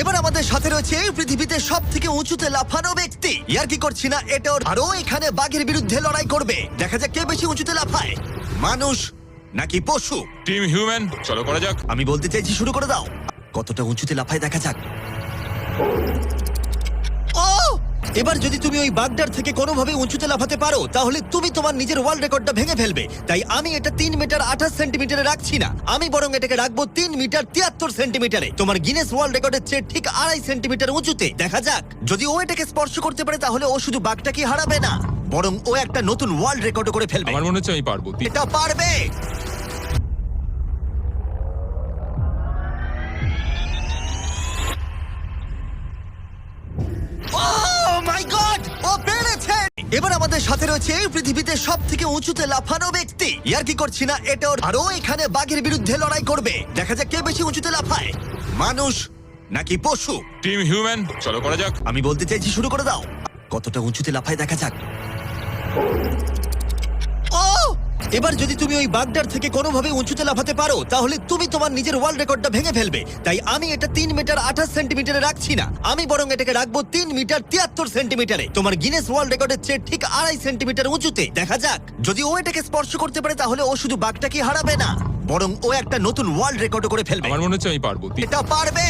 এবার আমাদের সাথে রয়েছে এই পৃথিবীতে সব থেকে উঁচুতে লাফানো ব্যক্তি। ইয়ার কি করছি না, এটা ওর। আরও এখানে বাঘের বিরুদ্ধে লড়াই করবে। দেখা যাক কে বেশি উঁচুতে লাফায়, মানুষ নাকি পশু। টিম হিউম্যান, চলো করা যাক। আমি বলতে চাইছি শুরু করে দাও। কতটা উঁচুতে লাফায় দেখা যাক। ও! এবার যদি তুমি ওই বাগদার থেকে কোনোভাবে উঁচুতে লাফাতে পারো তাহলে তুমি তোমার নিজের ওয়ার্ল্ড রেকর্ডটা ভেঙে ফেলবে। তাই আমি এটা 3 মিটার 28 সেন্টিমিটারে রাখছি না, আমি বরং এটাকে রাখবো 3 মিটার 73 সেন্টিমিটারে। তোমার গিনেস ওয়ার্ল্ড রেকর্ডের চেয়ে ঠিক 2.5 সেন্টিমিটার উঁচুতে। দেখা যাক, যদি ও এটাকে স্পর্শ করতে পারে তাহলে ও শুধু বাগটাকে হারাবে না, বরং ও একটা নতুন ওয়ার্ল্ড রেকর্ড করে ফেলবে। আমার মনে হচ্ছে আমি পারবো। এটা পারবে। Oh my God! ও পেরেছে! এবার আমাদের সাথে রয়েছে এই পৃথিবীতে সব থেকে উঁচুতে লাফানো ব্যক্তি। ইয়ার কি করছি না, এটা ওর। আরও এখানে বাঘের বিরুদ্ধে লড়াই করবে। দেখা যাক কে বেশি উঁচুতে লাফায়, মানুষ নাকি পশু। টিম হিউম্যান, চলো করা যাক। আমি বলতে চাইছি শুরু করে দাও। কতটা উঁচুতে লাফায় দেখা যাক। ও! এবার যদি তুমি ওই বাগদার থেকে কোনোভাবে উঁচুতে লাফাতে পারো তাহলে তুমি তোমার নিজের ওয়ার্ল্ড রেকর্ডটা ভেঙে ফেলবে। তাই আমি এটা 3 মিটার 28 সেন্টিমিটারে রাখছি না, আমি বরং এটাকে রাখবো 3 মিটার 73 সেন্টিমিটারে। তোমার গিনেস ওয়ার্ল্ড রেকর্ডের চেয়ে ঠিক 2.5 সেন্টিমিটার উঁচুতে। দেখা যাক, যদি ও এটাকে স্পর্শ করতে পারে তাহলে ও শুধু বাগটাকে হারাবে না, বরং ও একটা নতুন ওয়ার্ল্ড রেকর্ড করে ফেলবে। আমার মনে হচ্ছে আমি পারবো। এটা পারবে।